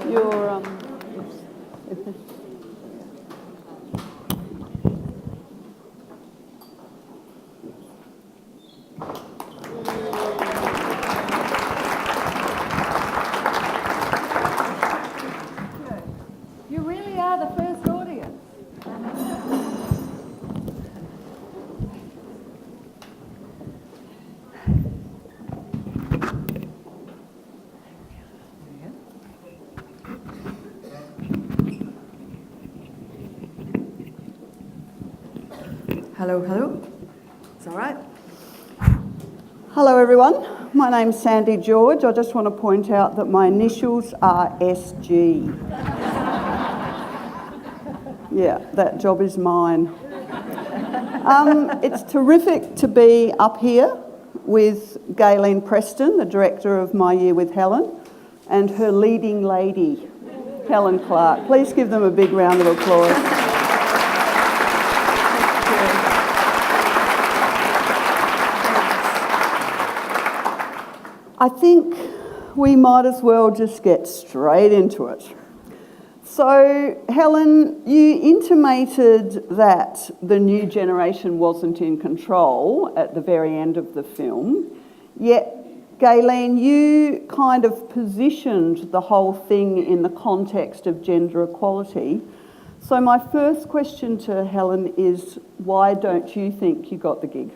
Your You really are the first audience. Hello, hello. It's all right. Hello everyone, my name's Sandy George. I just want to point out that my initials are SG. Yeah, that job is mine. It's terrific to be up here with Gaylene Preston, the director of My Year With Helen, and her leading lady, Helen Clark. Please give them a big round of applause. I think we might as well just get straight into it. So, Helen, you intimated that the new generation wasn't in control at the very end of the film, yet, Gaylene, you kind of positioned the whole thing in the context of gender equality. So my first question to Helen is, why don't you think you got the gig?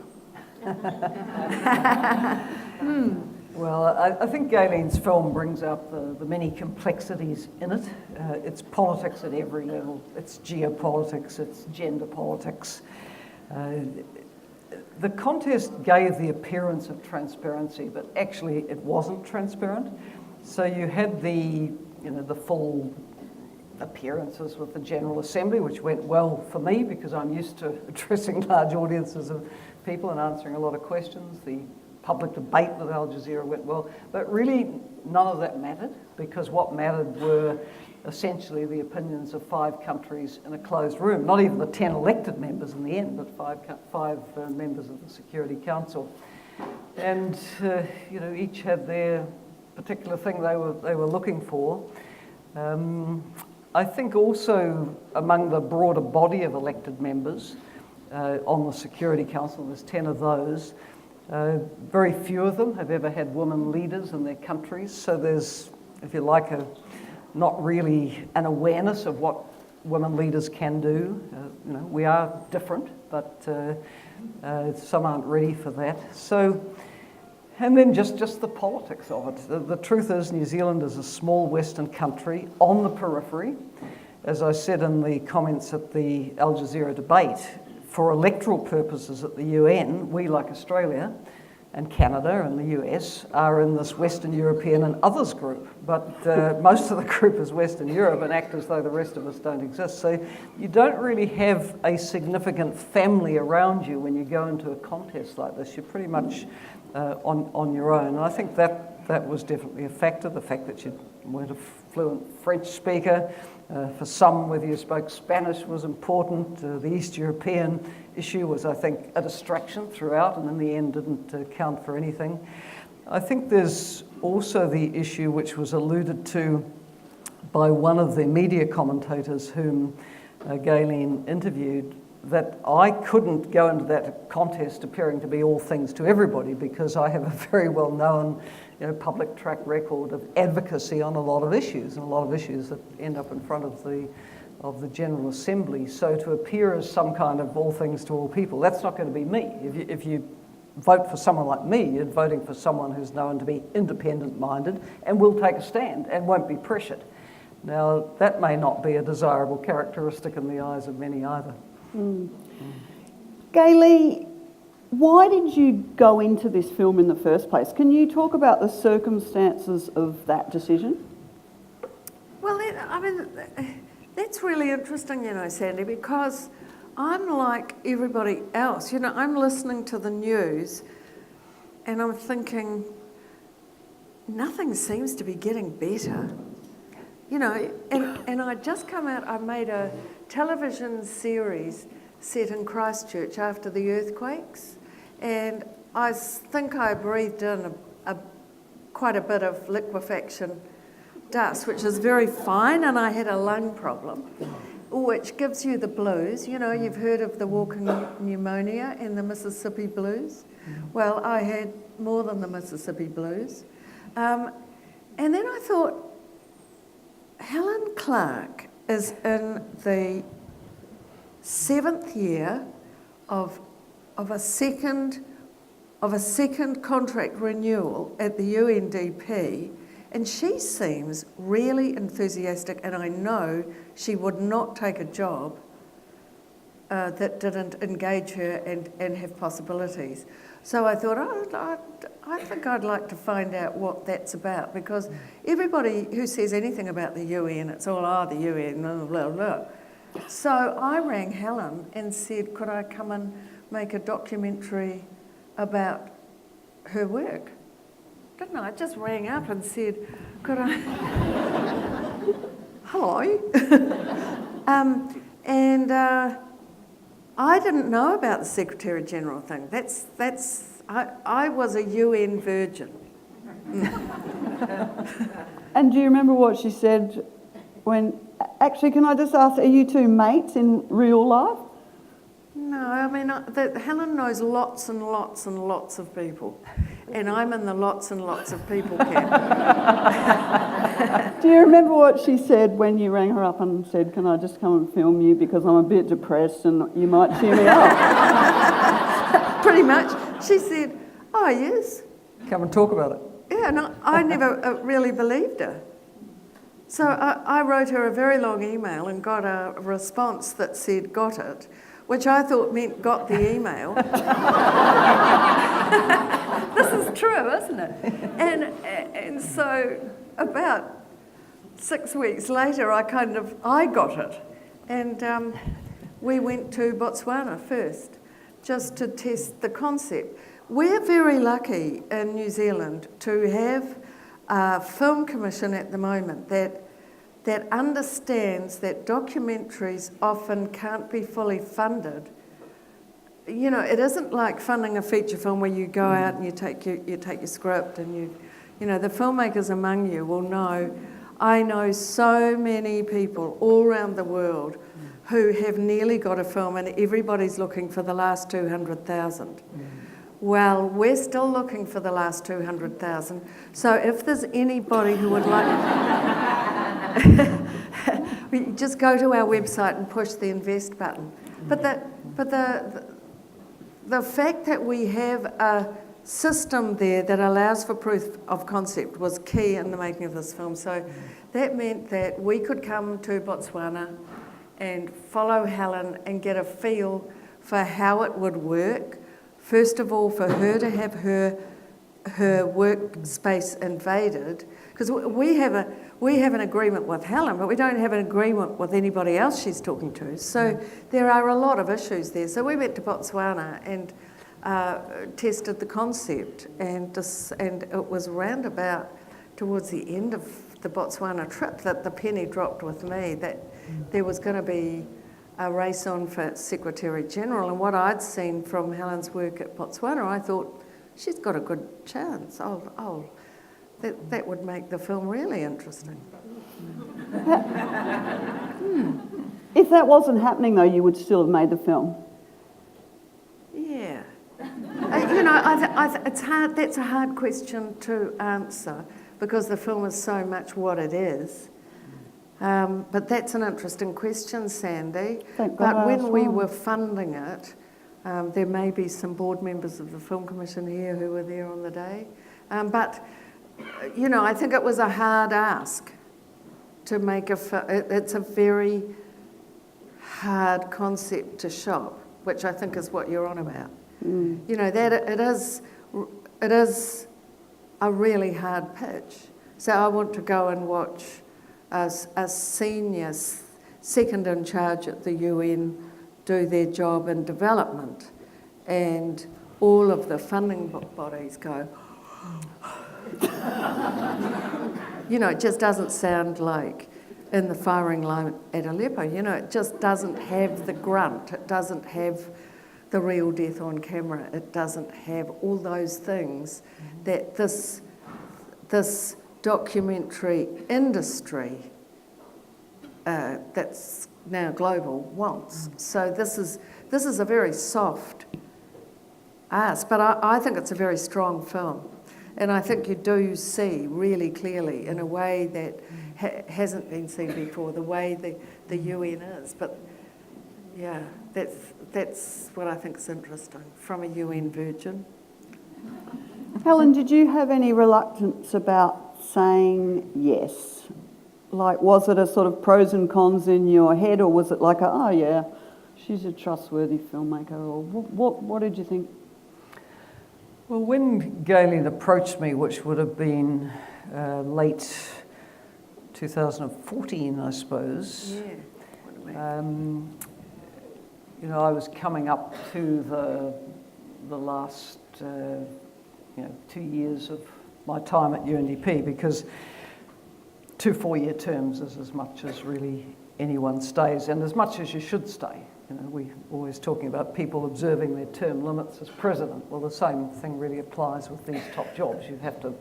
Well, I think Gaylene's film brings out the many complexities in it. It's politics at every level. It's geopolitics, it's gender politics. The contest gave the appearance of transparency, but actually it wasn't transparent. So you had the full appearances with the General Assembly, which went well for me because I'm used to addressing large audiences of people and answering a lot of questions. The public debate with Al Jazeera went well, but really none of that mattered because what mattered were essentially the opinions of 5 countries in a closed room, not even the 10 elected members in the end, but five members of the Security Council. And each had their particular thing they were looking for. I think also among the broader body of elected members on the Security Council, there's 10 of those, very few of them have ever had women leaders in their countries, so there's, if you like, not really an awareness of what women leaders can do. We are different, but some aren't ready for that. So, and then just the politics of it. The truth is New Zealand is a small Western country on the periphery. As I said in the comments at the Al Jazeera debate, for electoral purposes at the UN, we, like Australia and Canada and the US, are in this Western European and others group. But most of the group is Western Europe and act as though the rest of us don't exist. So you don't really have a significant family around you when you go into a contest like this. You're pretty much on your own. And I think that was definitely a factor, the fact that you weren't a fluent French speaker. For some, whether you spoke Spanish was important. The East European issue was, I think, a distraction throughout and in the end didn't count for anything. I think there's also the issue which was alluded to by one of the media commentators whom Gaylene interviewed, that I couldn't go into that contest appearing to be all things to everybody because I have a very well-known public track record of advocacy on a lot of issues, and a lot of issues that end up in front of the General Assembly. So to appear as some kind of all things to all people, that's not going to be me. If you vote for someone like me, you're voting for someone who's known to be independent-minded and will take a stand and won't be pressured. Now, that may not be a desirable characteristic in the eyes of many either. Gaylene, why did you go into this film in the first place? Can you talk about the circumstances of that decision? Well, that's really interesting, Sandy, because I'm like everybody else. I'm listening to the news and I'm thinking, nothing seems to be getting better. And I'd just come out, I made a television series set in Christchurch after the earthquakes, and I think I breathed in quite a bit of liquefaction dust, which is very fine, and I had a lung problem, which gives you the blues. You know, you've heard of the walking pneumonia and the Mississippi blues. Well, I had more than the Mississippi blues. And then I thought, Helen Clark is in the 7th year of a second contract renewal at the UNDP, and she seems really enthusiastic, and I know she would not take a job that didn't engage her and have possibilities. So I thought, I think I'd like to find out what that's about, because everybody who says anything about the UN, it's all, the UN, blah, blah, blah. So I rang Helen and said, could I come and make a documentary about her work? Didn't I? I just rang up and said, could I? Hello. I didn't know about the Secretary General thing. I was a UN virgin. And do you remember what she said when... Actually, can I just ask, are you two mates in real life? No, I mean, Helen knows lots and lots and lots of people, and I'm in the lots and lots of people camp. Do you remember what she said when you rang her up and said, can I just come and film you because I'm a bit depressed and you might cheer me up? Pretty much. She said, oh, yes. Come and talk about it. Yeah, no, I never really believed her. So I wrote her a very long email and got a response that said, got it, which I thought meant got the email. This is true, isn't it? And so about 6 weeks later, I got it. And we went to Botswana first, just to test the concept. We're very lucky in New Zealand to have a film commission at the moment that understands that documentaries often can't be fully funded. You know, it isn't like funding a feature film where you go out and you take your script and you know, the filmmakers among you will know. I know so many people all around the world who have nearly got a film and everybody's looking for the last 200,000. Well, we're still looking for the last 200,000. So if there's anybody who would like, just go to our website and push the invest button. But the fact that we have a system there that allows for proof of concept was key in the making of this film. So that meant that we could come to Botswana and follow Helen and get a feel for how it would work. First of all, for her to have her workspace invaded, because we have an agreement with Helen, but we don't have an agreement with anybody else she's talking to. So there are a lot of issues there. So we went to Botswana and tested the concept, and it was round about towards the end of the Botswana trip that the penny dropped with me that there was going to be a race on for Secretary General, and what I'd seen from Helen's work at Botswana, I thought, she's got a good chance. That would make the film really interesting. If that wasn't happening, though, you would still have made the film. Yeah. You know, it's hard. That's a hard question to answer because the film is so much what it is. But that's an interesting question, Sandy. But when we were funding it, there may be some board members of the Film Commission here who were there on the day. But, you know, I think it was a hard ask to make it's a very hard concept to shop, which I think is what you're on about. You know, that it is a really hard pitch. So I want to go and watch a senior second in charge at the UN do their job in development, and all of the funding bodies go, you know, it just doesn't sound like in the firing line at Aleppo, you know, it just doesn't have the grunt, it doesn't have the real death on camera, it doesn't have all those things that this documentary industry that's now global wants. So this is a very soft ask, but I think it's a very strong film. And I think you do see really clearly, in a way that hasn't been seen before, the way the UN is. But yeah, that's what I think is interesting from a UN virgin. Helen, did you have any reluctance about saying yes? Like, was it a sort of pros and cons in your head, or was it like, oh yeah, she's a trustworthy filmmaker, or what did you think? Well, when Gaylene approached me, which would have been late 2014, I suppose, I was coming up to the last 2 years of my time at UNDP, because 2 4-year terms is as much as really anyone stays, and as much as you should stay. We're always talking about people observing their term limits as president. Well, the same thing really applies with these top jobs. You have to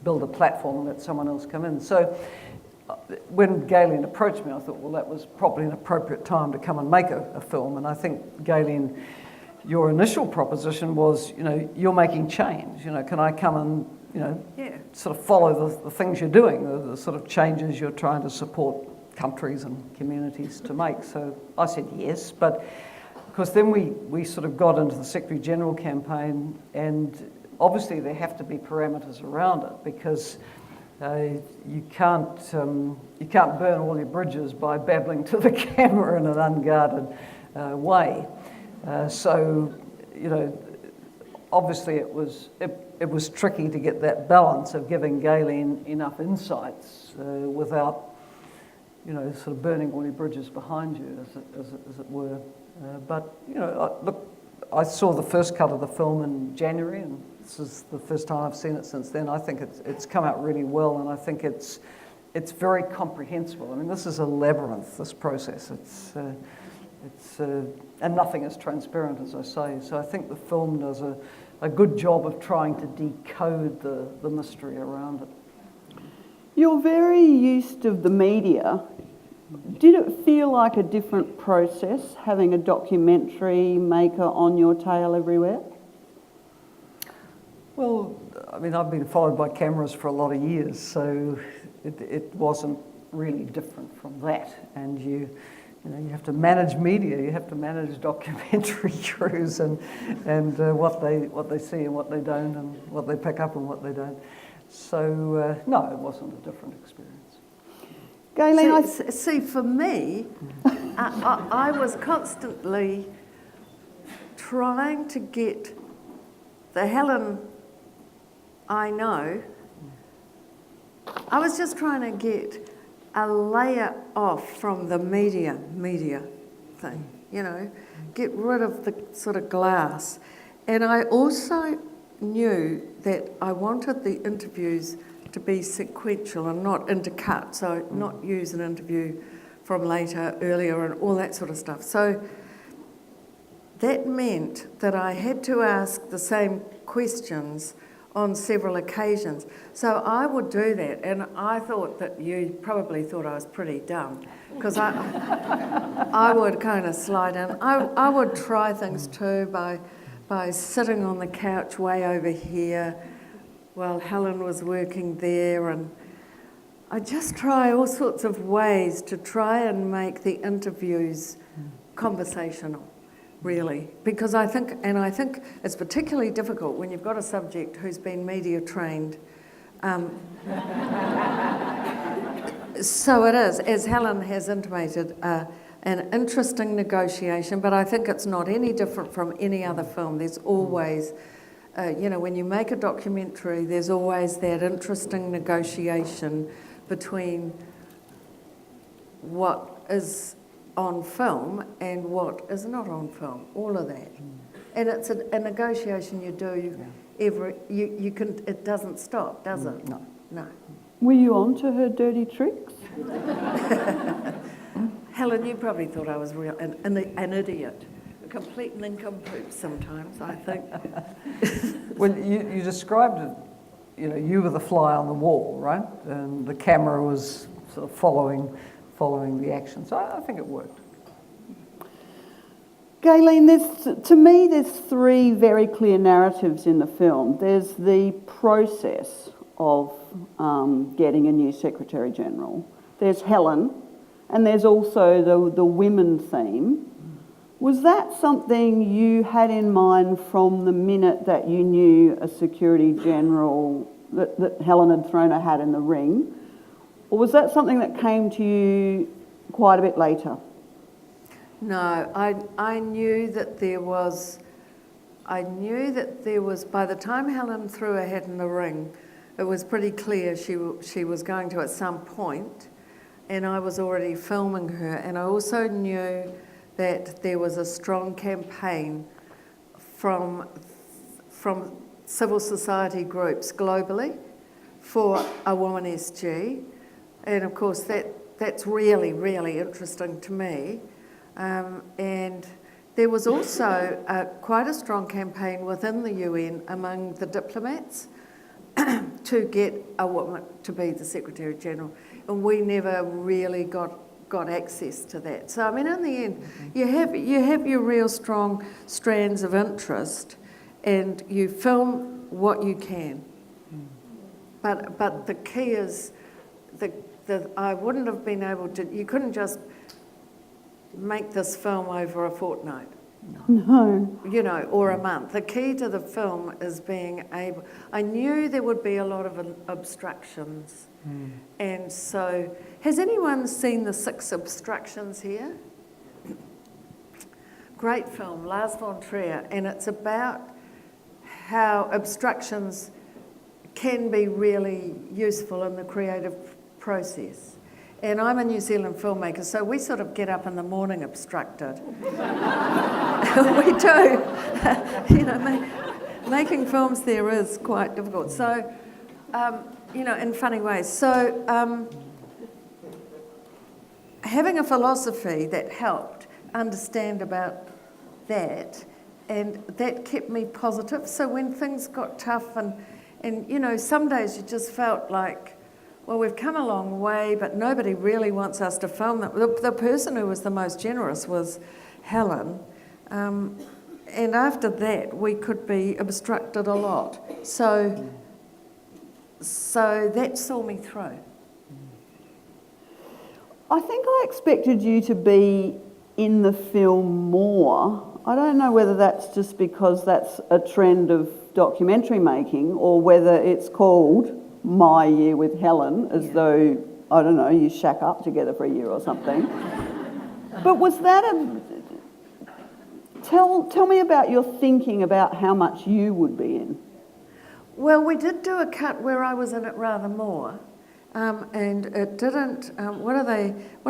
build a platform and let someone else come in. So when Gaylene approached me, I thought, well, that was probably an appropriate time to come and make a film. And I think, Gaylene, your initial proposition was, you're making change. Can I come and, sort of follow the things you're doing, the sort of changes you're trying to support countries and communities to make. So I said yes, but of course then we sort of got into the Secretary General campaign, and obviously there have to be parameters around it, because you can't burn all your bridges by babbling to the camera in an unguarded way. So obviously it was tricky to get that balance of giving Gaylene enough insights without sort of burning all your bridges behind you, as it were. But I saw the first cut of the film in January, and this is the first time I've seen it since then. I think it's come out really well, and I think it's very comprehensible. I mean, this is a labyrinth, this process. And nothing is transparent, as I say. So I think the film does a good job of trying to decode the mystery around it. You're very used to the media. Did it feel like a different process, having a documentary maker on your tail everywhere? Well, I mean, I've been followed by cameras for a lot of years, so it wasn't really different from that. And you have to manage media, you have to manage documentary crews, and what they see and what they don't, and what they pick up and what they don't. So no, it wasn't a different experience. Gaylene, see, for me, I was constantly trying to get the Helen I know. I was just trying to get a layer off from the media thing, get rid of the sort of glass. And I also knew that I wanted the interviews to be sequential and not intercut, so not use an interview from later, earlier, and all that sort of stuff. So that meant that I had to ask the same questions on several occasions. So I would do that, and I thought that you probably thought I was pretty dumb, because I would kind of slide in. I would try things too by sitting on the couch way over here while Helen was working there, and I just try all sorts of ways to try and make the interviews conversational, really, because I think it's particularly difficult when you've got a subject who's been media trained. So it is, as Helen has intimated, an interesting negotiation, but I think it's not any different from any other film. There's always, when you make a documentary, there's always that interesting negotiation between what is on film and what is not on film, all of that. And it's a negotiation you do it doesn't stop, does it? No. Were you on to her dirty tricks? Helen, you probably thought I was an idiot, a complete nincompoop sometimes, I think. Well, you described it you were the fly on the wall, right? And the camera was sort of following the action. So I think it worked. Gaylene, to me, there's three very clear narratives in the film. There's the process of getting a new Secretary General. There's Helen, and there's also the women theme. Was that something you had in mind from the minute that you knew a Secretary General, that Helen had thrown her hat in the ring? Or was that something that came to you quite a bit later? No, I knew that there was, by the time Helen threw her hat in the ring, it was pretty clear she was going to at some point, and I was already filming her, and I also knew that there was a strong campaign from civil society groups globally for a woman SG, and of course that's really, really interesting to me. And there was also quite a strong campaign within the UN among the diplomats to get a woman to be the Secretary General, and we never really got access to that. So I mean, in the end, you have your real strong strands of interest, and you film what you can. But the key is I wouldn't have been able to. You couldn't just make this film over a fortnight. No. Or a month. The key to the film is being able... I knew there would be a lot of obstructions. And so, has anyone seen The 6 Obstructions here? Great film, Lars von Trier, and it's about how obstructions can be really useful in the creative process. And I'm a New Zealand filmmaker, so we sort of get up in the morning obstructed. We do. Making films there is quite difficult. So, in funny ways. So, having a philosophy that helped understand about that, and that kept me positive. So when things got tough and some days you just felt like, well, we've come a long way, but nobody really wants us to film that. The person who was the most generous was Helen. And after that, we could be obstructed a lot. So that saw me through. I think I expected you to be in the film more. I don't know whether that's just because that's a trend of documentary making or whether it's called My Year with Helen, as though, I don't know, you shack up together for a year or something. But was that Tell me about your thinking about how much you would be in. Well, we did do a cut where I was in it rather more, and it didn't, what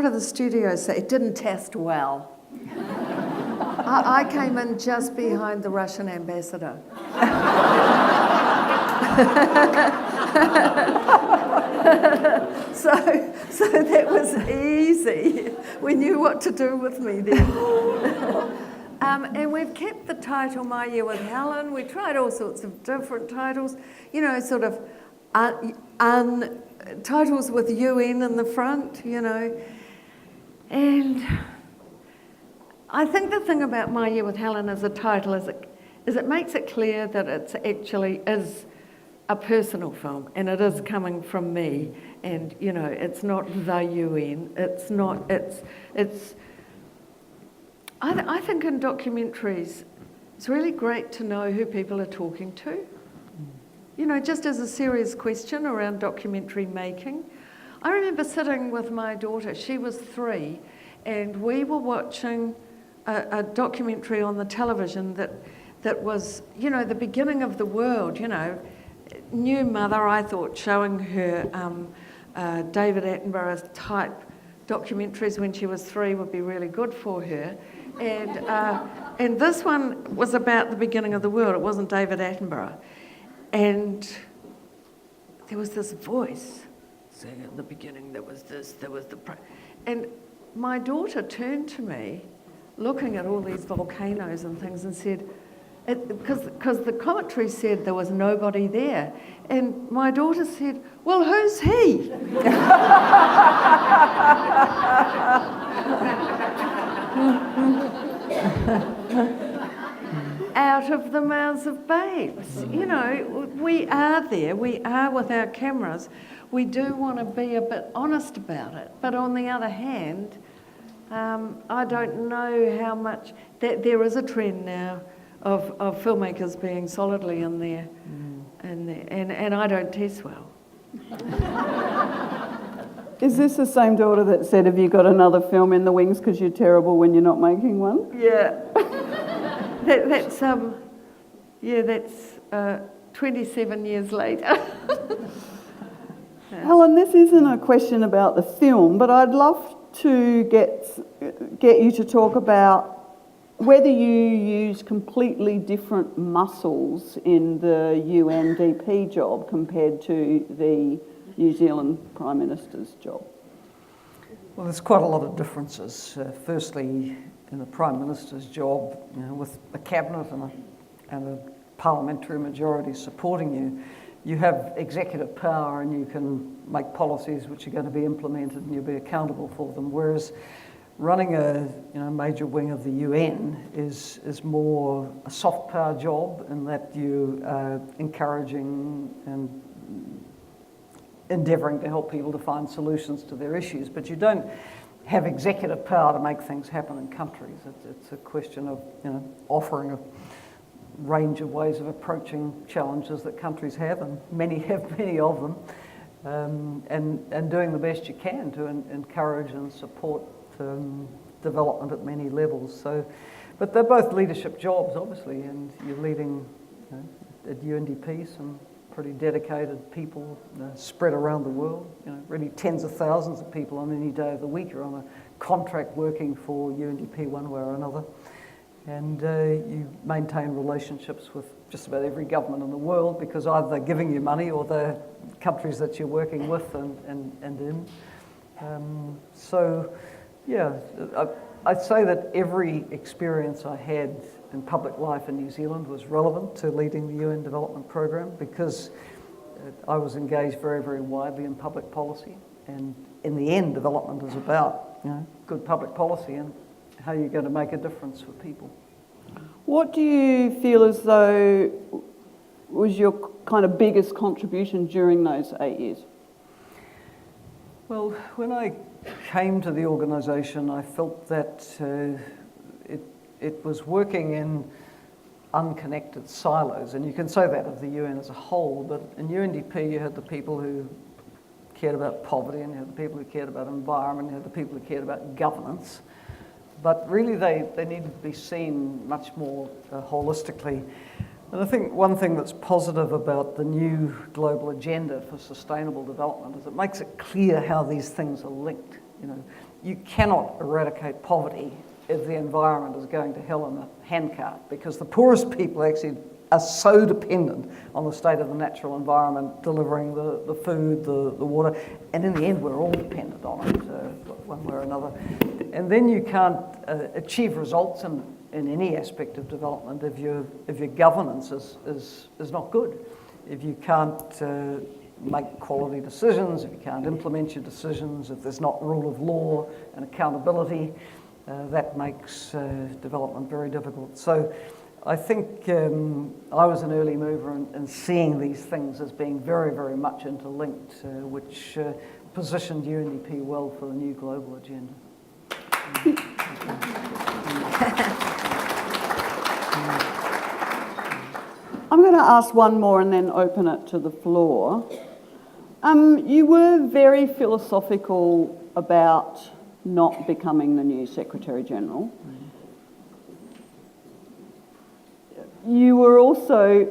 do the studios say? It didn't test well. I came in just behind the Russian ambassador. So that was easy. We knew what to do with me then. And we've kept the title My Year with Helen. We tried all sorts of different titles, sort of titles with UN in the front, And I think the thing about My Year with Helen as a title is it makes it clear that it actually is a personal film, and it is coming from me, and it's not the UN. It's not. It's. I think in documentaries, it's really great to know who people are talking to. Just as a serious question around documentary making. I remember sitting with my daughter. She was 3, and we were watching a documentary on the television that was, the beginning of the world. New mother, I thought, showing her David Attenborough type documentaries when she was 3 would be really good for her. And this one was about the beginning of the world. It wasn't David Attenborough. And there was this voice saying, in the beginning there was this, there was the... And my daughter turned to me, looking at all these volcanoes and things, and said, Because the commentary said there was nobody there. And my daughter said, well, who's he? Out of the mouths of babes. You know, we are there, we are with our cameras. We do want to be a bit honest about it. But on the other hand, I don't know how much, that there is a trend now of filmmakers being solidly in there, and I don't test well. Is this the same daughter that said, have you got another film in the wings because you're terrible when you're not making one? Yeah. That's 27 years later. Helen, this isn't a question about the film, but I'd love to get you to talk about whether you use completely different muscles in the UNDP job compared to the New Zealand Prime Minister's job. Well, there's quite a lot of differences. Firstly, in the Prime Minister's job, you know, with a cabinet and a parliamentary majority supporting you, you have executive power and you can make policies which are going to be implemented and you'll be accountable for them. Whereas running a major wing of the UN is more a soft power job in that you are encouraging and endeavouring to help people to find solutions to their issues, but you don't have executive power to make things happen in countries. It's a question of offering a range of ways of approaching challenges that countries have, and many have many of them, and doing the best you can to encourage and support development at many levels. So, but they're both leadership jobs, obviously, and you're leading at UNDP some pretty dedicated people spread around the world. Really tens of thousands of people on any day of the week are on a contract working for UNDP one way or another. And you maintain relationships with just about every government in the world because either they're giving you money or they're countries that you're working with and in. So, yeah, I'd say that every experience I had in public life in New Zealand was relevant to leading the UN Development Programme because I was engaged very, very widely in public policy. And in the end, development is about good public policy and how you're going to make a difference for people. What do you feel as though was your kind of biggest contribution during those 8 years? Well, when I came to the organisation, I felt that it was working in unconnected silos, and you can say that of the UN as a whole, but in UNDP you had the people who cared about poverty, and you had the people who cared about environment, and you had the people who cared about governance. But really they needed to be seen much more holistically. And I think one thing that's positive about the new global agenda for sustainable development is it makes it clear how these things are linked. You cannot eradicate poverty if the environment is going to hell in a handcart, because the poorest people actually are so dependent on the state of the natural environment, delivering the food, the water, and in the end we're all dependent on it one way or another. And then you can't achieve results in any aspect of development if your governance is not good. If you can't make quality decisions, if you can't implement your decisions, if there's not rule of law and accountability, that makes development very difficult. So I think I was an early mover in seeing these things as being very, very much interlinked, which positioned UNDP well for the new global agenda. I'm going to ask one more and then open it to the floor. You were very philosophical about not becoming the new Secretary-General. You were also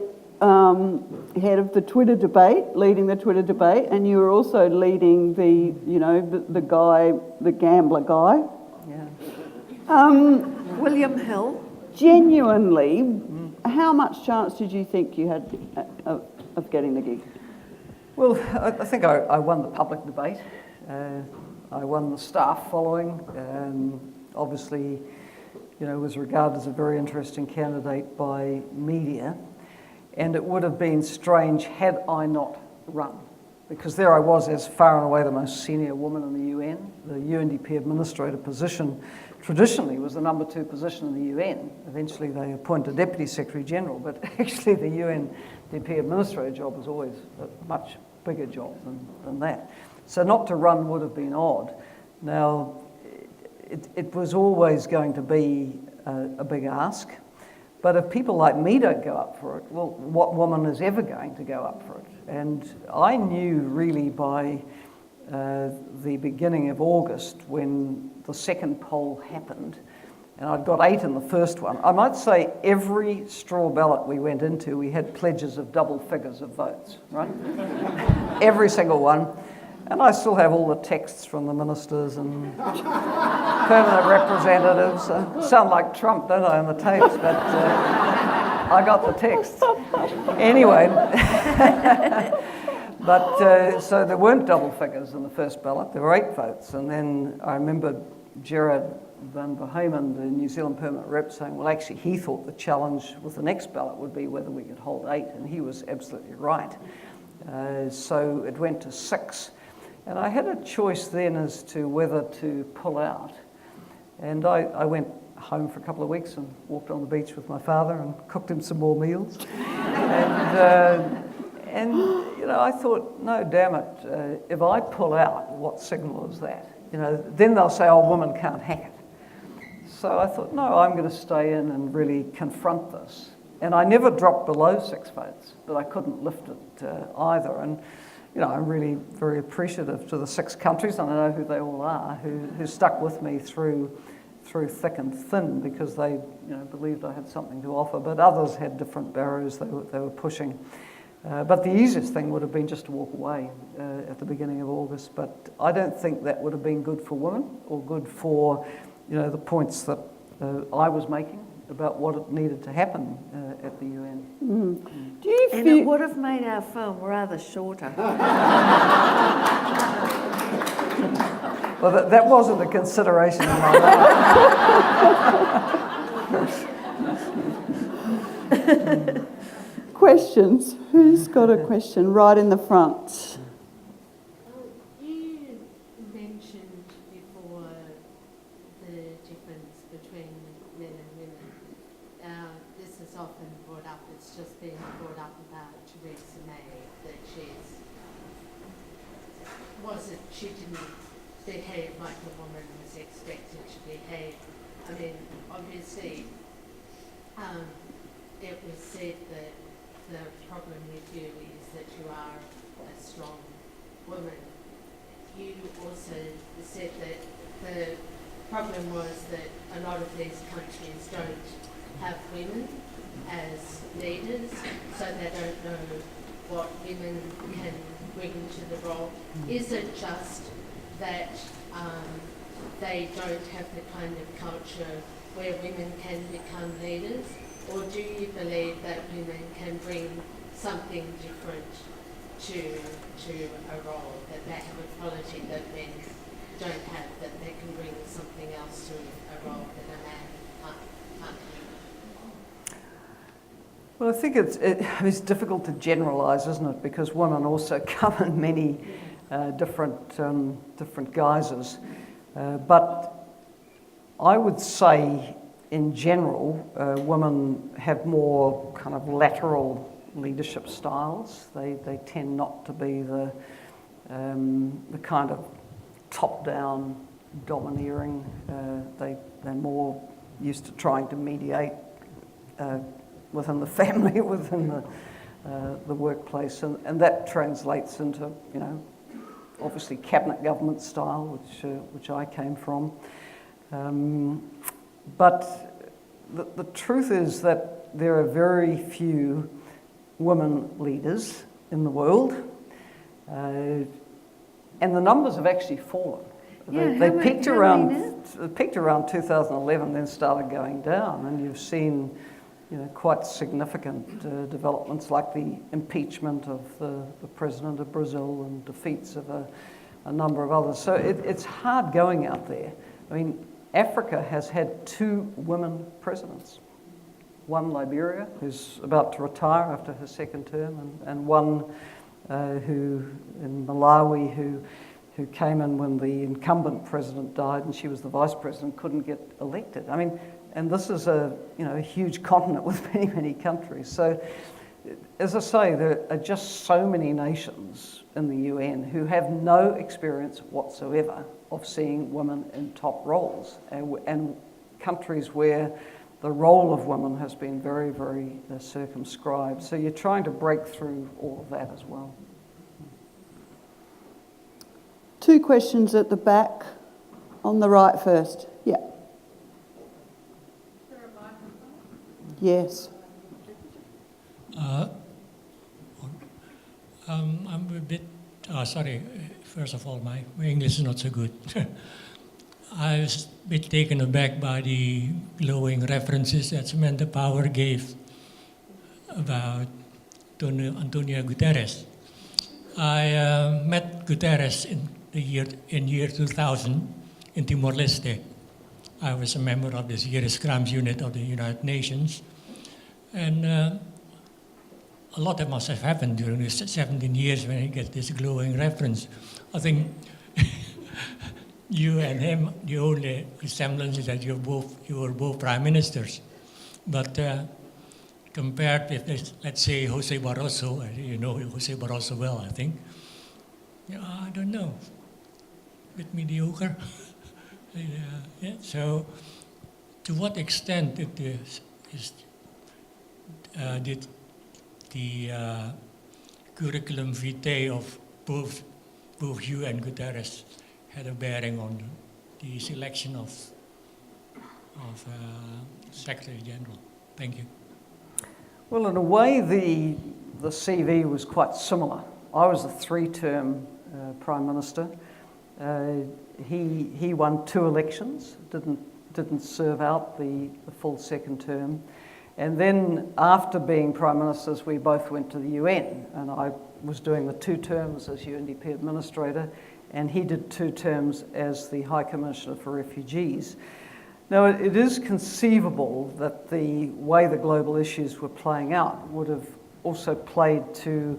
head of the Twitter debate, leading the Twitter debate, and you were also leading the gambler guy. Yeah. William Hill. Genuinely, how much chance did you think you had of getting the gig? Well, I think I won the public debate. I won the staff following. Obviously, was regarded as a very interesting candidate by media, and it would have been strange had I not run, because there I was, as far and away the most senior woman in the UN. The UNDP administrator position traditionally was the number 2 position in the UN. Eventually they appointed Deputy Secretary General, but actually the UNDP administrator job was always a much bigger job than that. So not to run would have been odd. Now, it was always going to be a big ask, but if people like me don't go up for it, well, what woman is ever going to go up for it? And I knew really by the beginning of August, when the second poll happened, and I'd got 8 in the first one. I might say every straw ballot we went into, we had pledges of double figures of votes, right? Every single one. And I still have all the texts from the ministers and permanent representatives. Sound like Trump, don't I, on the tapes? But I got the texts. Anyway, but so there weren't double figures in the first ballot. There were 8 votes. And then I remember Gerard van Bohemen, the New Zealand permanent rep, saying, well, actually, he thought the challenge with the next ballot would be whether we could hold 8. And he was absolutely right. So it went to 6. And I had a choice then as to whether to pull out. And I went home for a couple of weeks and walked on the beach with my father and cooked him some more meals. And I thought, no, damn it, if I pull out, what signal is that? Then they'll say, oh, women can't hack it. So I thought, no, I'm going to stay in and really confront this. And I never dropped below 6 votes, but I couldn't lift it either. And I'm really very appreciative to the 6 countries, and I know who they all are, who stuck with me through thick and thin, because they believed I had something to offer. But others had different barriers they were pushing. But the easiest thing would have been just to walk away at the beginning of August. But I don't think that would have been good for women or good for the points that I was making about what needed to happen at the UN. Mm. Do you And it would have made our film rather shorter. Well, that wasn't a consideration in my life. Questions? Who's got a question? Right in the front. You mentioned before the difference between men and women. This is often brought up, it's just been brought up about Theresa May, that she didn't behave like a woman was expected to behave. I mean, obviously, it was said that the problem with you is that you are a strong woman. You also said that the problem was that a lot of these countries don't have women as leaders, so they don't know what women can bring to the role. Is it just that they don't have the kind of culture where women can become leaders, or do you believe that women can bring something different to a role, that they have a quality that men don't have, that they can bring something else to a role that a man can't bring? Well, I think it's difficult to generalise, isn't it? Because women also come in many different guises. But I would say, in general, women have more kind of lateral leadership styles. They tend not to be the kind of top-down domineering. They're more used to trying to mediate within the family, within the workplace, and that translates into, obviously cabinet government style, which I came from. But the truth is that there are very few women leaders in the world, and the numbers have actually fallen. They peaked around 2011, then started going down, and you've seen quite significant developments like the impeachment of the president of Brazil and defeats of a number of others. So it's hard going out there. I mean, Africa has had 2 women presidents. One, Liberia, who's about to retire after her 2nd term, and one who in Malawi who came in when the incumbent president died and she was the vice president, couldn't get elected. I mean, and this is a huge continent with many, many countries. So, as I say, there are just so many nations in the UN who have no experience whatsoever of seeing women in top roles, and countries where the role of women has been very, very circumscribed. So you're trying to break through all of that as well. 2 questions at the back, on the right first. Yeah. Yes. I'm a bit, sorry, first of all, my English is not so good. I was a bit taken aback by the glowing references that Samantha Power gave about Antonio Guterres. I met Guterres in year 2000 in Timor-Leste. I was a member of the Serious Crimes Unit of the United Nations, and a lot must have happened during the 17 years when he gets this glowing reference. I think you and him, the only resemblance is that you were both prime ministers. But compared with this, let's say, Jose Barroso, you know Jose Barroso well, I think. Yeah, I don't know, a bit mediocre. Yeah. So, to what extent did the curriculum vitae of both you and Guterres had a bearing on the selection of Secretary General? Thank you. Well, in a way, the CV was quite similar. I was a 3-term Prime Minister. He won 2 elections, didn't serve out the full 2nd term. And then after being Prime Ministers, we both went to the UN, and I was doing the 2 terms as UNDP Administrator, and he did 2 terms as the High Commissioner for Refugees. Now, it is conceivable that the way the global issues were playing out would have also played to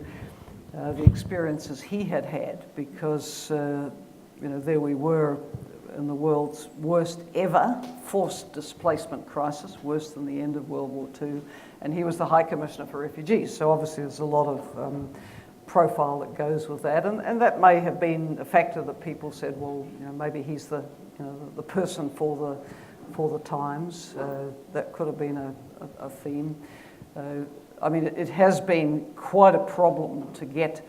the experiences he had, because there we were in the world's worst ever forced displacement crisis, worse than the end of World War II, and he was the High Commissioner for Refugees. So obviously there's a lot of profile that goes with that, and that may have been a factor that people said, well, maybe he's the person for the times. That could have been a theme. I mean, it has been quite a problem to get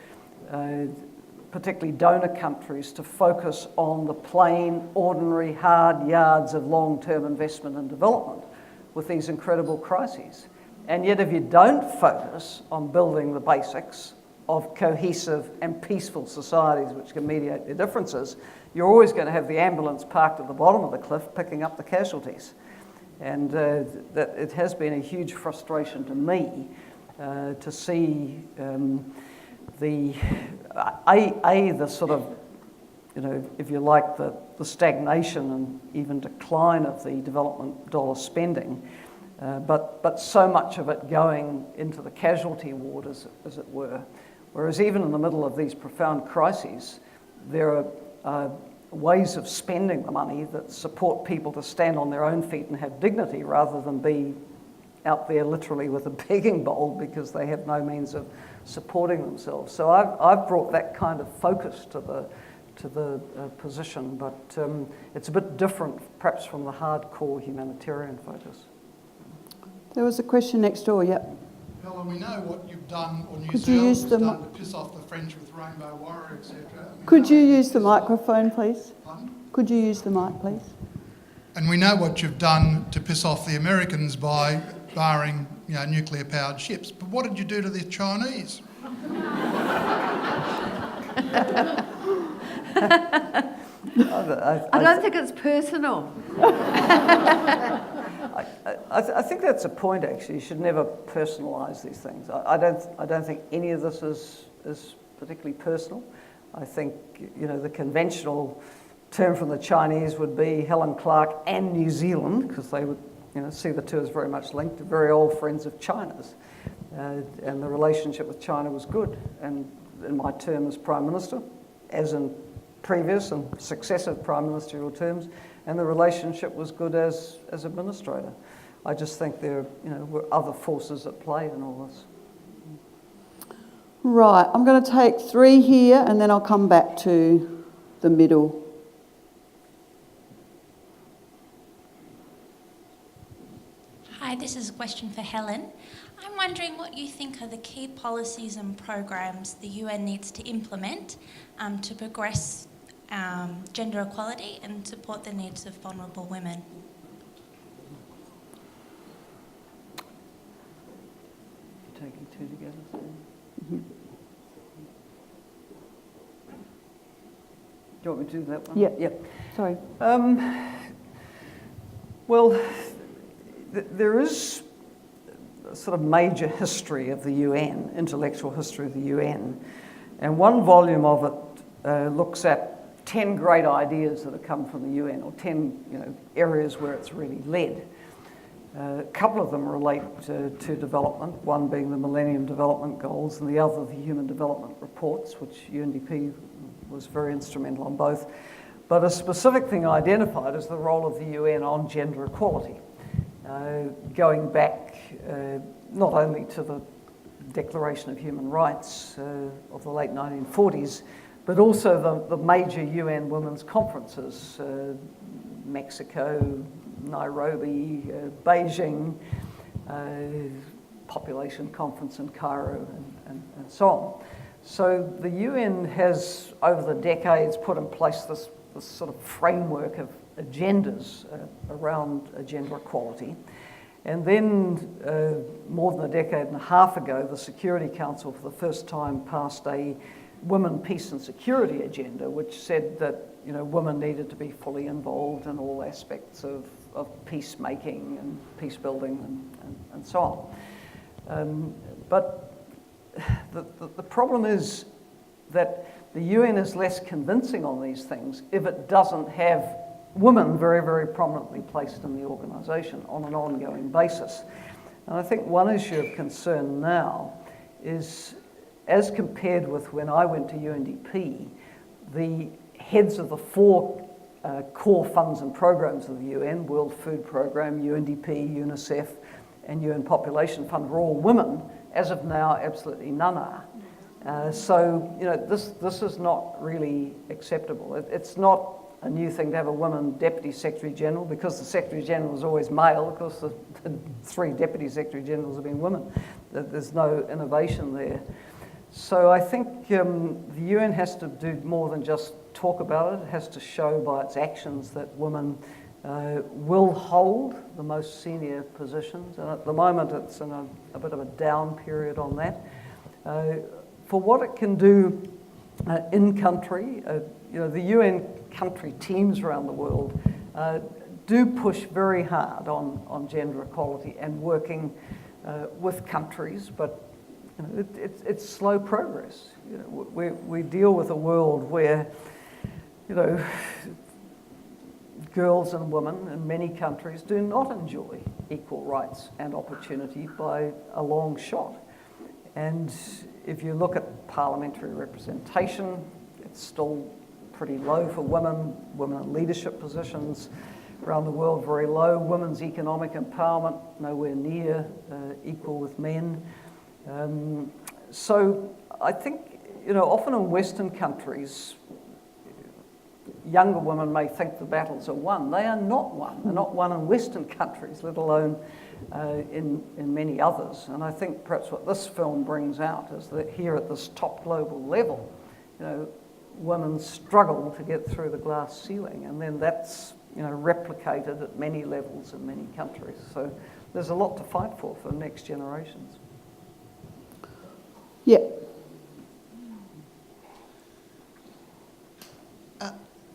particularly donor countries to focus on the plain, ordinary, hard yards of long-term investment and development with these incredible crises. And yet if you don't focus on building the basics of cohesive and peaceful societies which can mediate their differences, you're always going to have the ambulance parked at the bottom of the cliff picking up the casualties. And that it has been a huge frustration to me to see the sort of, if you like, the stagnation and even decline of the development dollar spending, but so much of it going into the casualty ward, as it were. Whereas even in the middle of these profound crises, there are ways of spending the money that support people to stand on their own feet and have dignity, rather than be out there literally with a begging bowl because they have no means of supporting themselves. So I've brought that kind of focus to the position, but it's a bit different perhaps from the hardcore humanitarian focus. There was a question next door, yep. Helen, we know what you've done, or New Could you use Zealand's the done to piss off the French with Rainbow Warrior, etc. Could you use the microphone, please? Pardon? Could you use the mic, please? And we know what you've done to piss off the Americans by barring, nuclear-powered ships. But what did you do to the Chinese? I don't think it's personal. I think that's a point, actually. You should never personalise these things. I don't think any of this is particularly personal. I think, the conventional term from the Chinese would be Helen Clark and New Zealand, because they would see the two as very much linked, very old friends of China's. And the relationship with China was good. And in my term as Prime Minister, as in previous and successive Prime Ministerial terms, and the relationship was good as administrator. I just think there were other forces at play in all this. Right, I'm going to take 3 here and then I'll come back to the middle. Hi, this is a question for Helen. I'm wondering what you think are the key policies and programs the UN needs to implement to progress gender equality and support the needs of vulnerable women. You're taking 2 together. Mm-hmm. Do you want me to do that one? Yep. Sorry. Well, there is a sort of major history of the UN, intellectual history of the UN, and one volume of it looks at 10 great ideas that have come from the UN, or 10 areas where it's really led. A couple of them relate to development, one being the Millennium Development Goals and the other the Human Development Reports, which UNDP was very instrumental on both. But a specific thing identified is the role of the UN on gender equality, going back not only to the Declaration of Human Rights of the late 1940s, but also the major UN women's conferences, Mexico, Nairobi, Beijing, population conference in Cairo, and so on. So the UN has, over the decades, put in place this sort of framework of agendas around gender equality. And then, more than a decade and a half ago, the Security Council for the first time passed a Women, Peace and Security agenda, which said that women needed to be fully involved in all aspects of peacemaking and peace building and so on. But the problem is that the UN is less convincing on these things if it doesn't have women very, very prominently placed in the organisation on an ongoing basis. And I think one issue of concern now is, as compared with when I went to UNDP, the heads of the 4 core funds and programs of the UN, World Food Programme, UNDP, UNICEF, and UN Population Fund, are all women. As of now, absolutely none are. So this is not really acceptable. It's not a new thing to have a woman Deputy Secretary General, because the Secretary General is always male. Of course, the 3 Deputy Secretary Generals have been women. There's no innovation there. So I think the UN has to do more than just talk about it. It has to show by its actions that women will hold the most senior positions. And at the moment, it's in a bit of a down period on that. For what it can do in country, the UN country teams around the world do push very hard on gender equality and working with countries, but it's slow progress. We deal with a world where girls and women in many countries do not enjoy equal rights and opportunity by a long shot. And if you look at parliamentary representation, it's still pretty low for women. Women in leadership positions around the world, very low. Women's economic empowerment, nowhere near equal with men. So I think, often in Western countries, younger women may think the battles are won. They are not won. They're not won in Western countries, let alone in many others. And I think perhaps what this film brings out is that here at this top global level, women struggle to get through the glass ceiling, and then that's replicated at many levels in many countries. So there's a lot to fight for next generations. Yeah.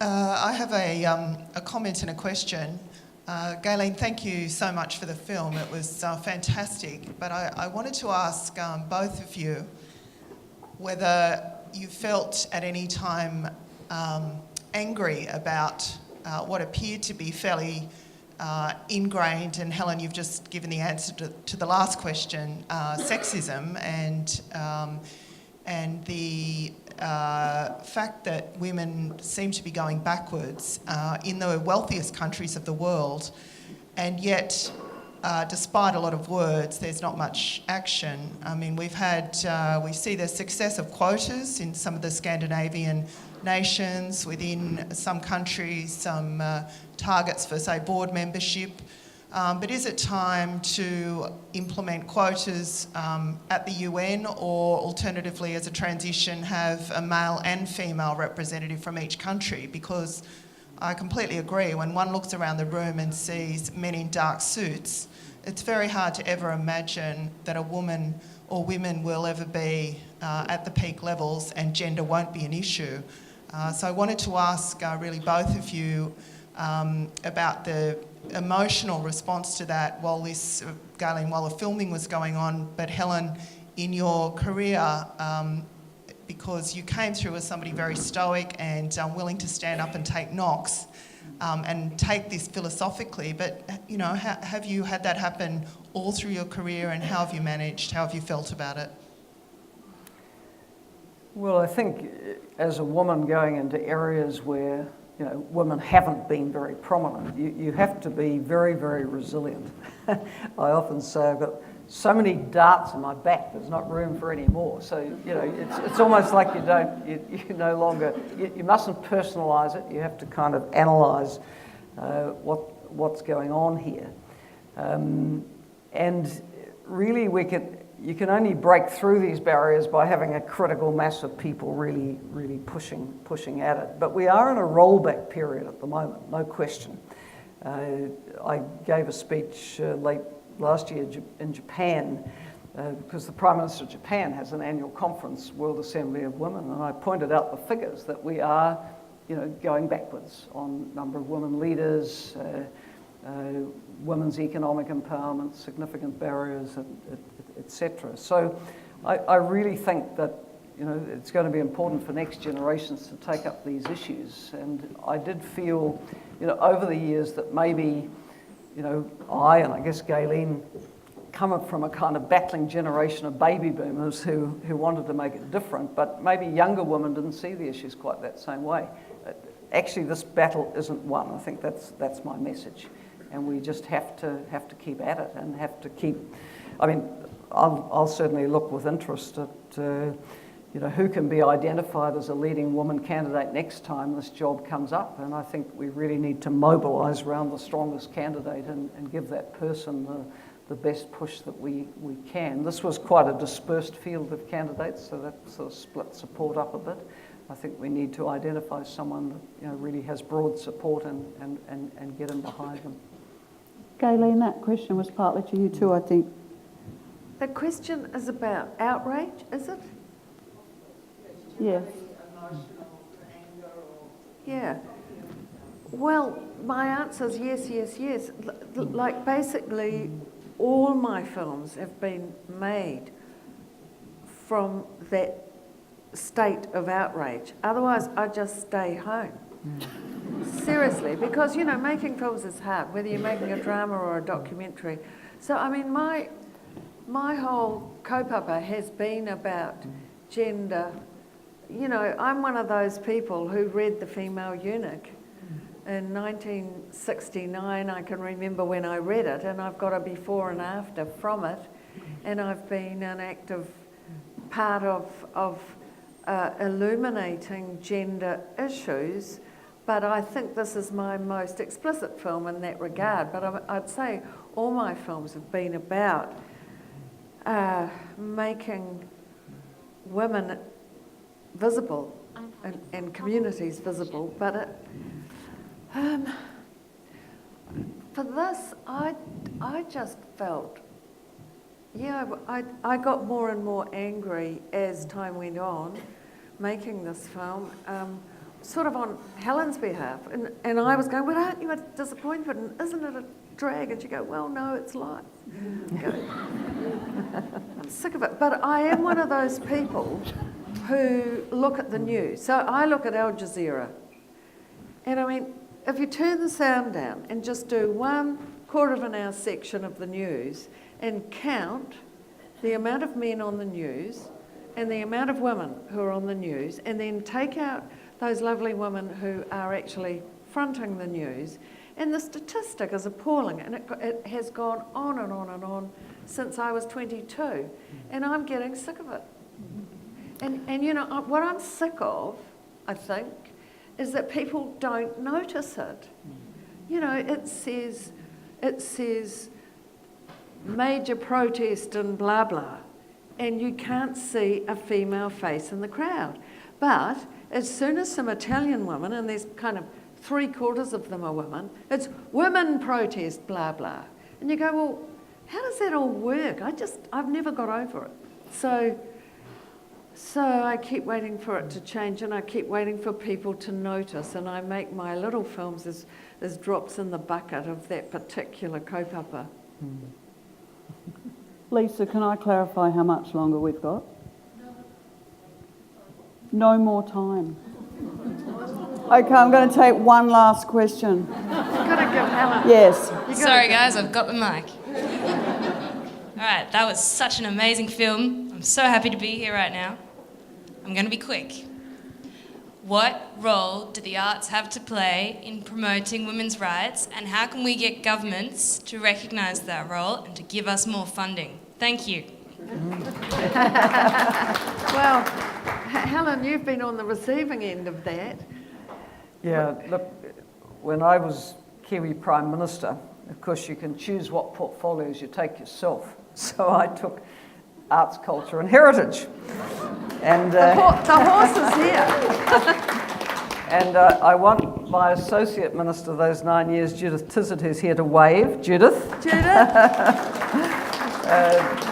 I have a comment and a question. Gaylene, thank you so much for the film. It was fantastic. But I wanted to ask both of you whether you felt at any time angry about what appeared to be fairly ingrained, and Helen, you've just given the answer to the last question, sexism and the fact that women seem to be going backwards in the wealthiest countries of the world, and yet, despite a lot of words, there's not much action. I mean, we see the success of quotas in some of the Scandinavian nations, within some countries, some targets for, say, board membership. But is it time to implement quotas at the UN, or alternatively, as a transition, have a male and female representative from each country? Because I completely agree, when one looks around the room and sees men in dark suits, it's very hard to ever imagine that a woman or women will ever be at the peak levels and gender won't be an issue. So I wanted to ask really both of you about the emotional response to that while Gaylene, while the filming was going on, but Helen, in your career, because you came through as somebody very stoic and willing to stand up and take knocks and take this philosophically, but you know, have you had that happen all through your career, and how have you managed, how have you felt about it? Well, I think as a woman going into areas where, you know, women haven't been very prominent, you have to be very, very resilient. I often say I've got so many darts in my back, there's not room for any more. So, you know, it's almost like you no longer, you mustn't personalise it, you have to kind of analyse what's going on here. And really you can only break through these barriers by having a critical mass of people really, really pushing at it. But we are in a rollback period at the moment, no question. I gave a speech late last year in Japan because the Prime Minister of Japan has an annual conference, World Assembly of Women, and I pointed out the figures that we are, you know, going backwards on number of women leaders, women's economic empowerment, significant barriers, etc. So I really think that, you know, it's going to be important for next generations to take up these issues. And I did feel, you know, over the years that maybe, you know, I, and I guess Gaylene, come up from a kind of battling generation of baby boomers who wanted to make it different, but maybe younger women didn't see the issues quite that same way. Actually, this battle isn't won. I think that's my message. And we just have to keep at it and have to keep, I mean, I'll certainly look with interest at, you know, who can be identified as a leading woman candidate next time this job comes up. And I think we really need to mobilise around the strongest candidate and give that person the best push that we can. This was quite a dispersed field of candidates, so that sort of split support up a bit. I think we need to identify someone that, you know, really has broad support and get in behind them. Gaylene, that question was partly to you too, I think. The question is about outrage, is it? Yes. Yeah. Well, my answer is yes, yes, yes. Like, basically, all my films have been made from that state of outrage. Otherwise, I just stay home. Seriously, because, you know, making films is hard, whether you're making a drama or a documentary. So, I mean, my whole kaupapa has been about gender. You know, I'm one of those people who read The Female Eunuch in 1969. I can remember when I read it, and I've got a before and after from it, and I've been an active part of illuminating gender issues. But I think this is my most explicit film in that regard. But I'd say all my films have been about making women visible and communities visible. But for this, I just felt, yeah, I got more and more angry as time went on making this film. Sort of on Helen's behalf, and I was going, well, aren't you a disappointment, and isn't it a drag? And she'd go, well, no, it's life. I'm sick of it. But I am one of those people who look at the news. So I look at Al Jazeera, And I mean, if you turn the sound down and just do 1/4 of an hour section of the news and count the amount of men on the news and the amount of women who are on the news, and then take out those lovely women who are actually fronting the news, and the statistic is appalling, and it has gone on and on and on since I was 22, and I'm getting sick of it. And you know, what I'm sick of, I think, is that people don't notice it. You know, it says major protest and blah blah, and you can't see a female face in the crowd. But as soon as some Italian women, and there's kind of 3/4 of them are women, it's women protest, blah, blah. And you go, well, how does that all work? I've never got over it. So I keep waiting for it to change, and I keep waiting for people to notice, and I make my little films as drops in the bucket of that particular kaupapa. Lisa, can I clarify how much longer we've got? No more time. Okay, I'm going to take one last question. You've got to give Helen. Yes. Sorry guys, I've got the mic. All right, that was such an amazing film. I'm so happy to be here right now. I'm going to be quick. What role do the arts have to play in promoting women's rights, and how can we get governments to recognise that role and to give us more funding? Thank you. Well, Helen, you've been on the receiving end of that. Yeah, look, when I was Kiwi Prime Minister, of course you can choose what portfolios you take yourself. So I took arts, culture and heritage. And The horse is here. And I want my Associate Minister those 9 years, Judith Tizard, who's here to wave. Judith?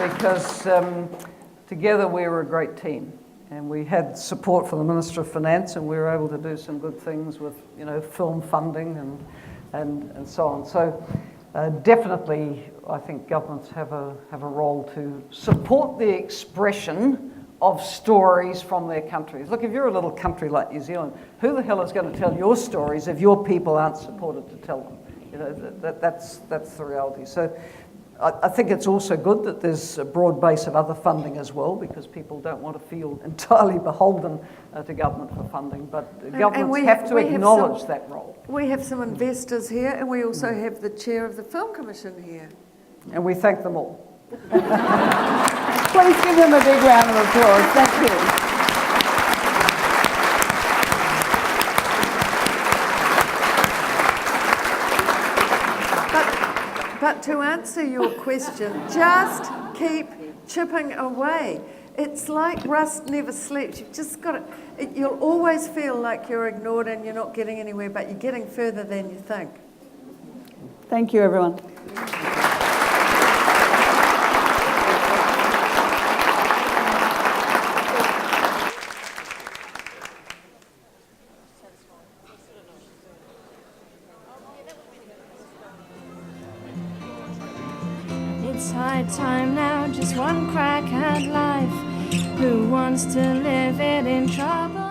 Because together we were a great team. And we had support from the Minister of Finance, and we were able to do some good things with, you know, film funding and so on. So definitely, I think governments have a role to support the expression of stories from their countries. Look, if you're a little country like New Zealand, who the hell is going to tell your stories if your people aren't supported to tell them? You know, that's the reality. So I think it's also good that there's a broad base of other funding as well, because people don't want to feel entirely beholden to government for funding, but governments have to acknowledge that role. We have some investors here, and we also have the chair of the Film Commission here. And we thank them all. Please give them a big round of applause. Thank you. But to answer your question, just keep chipping away. It's like rust never sleeps. You've just got to, you'll always feel like you're ignored and you're not getting anywhere, but you're getting further than you think. Thank you, everyone. It's high time now, just one crack at life. Who wants to live it in trouble?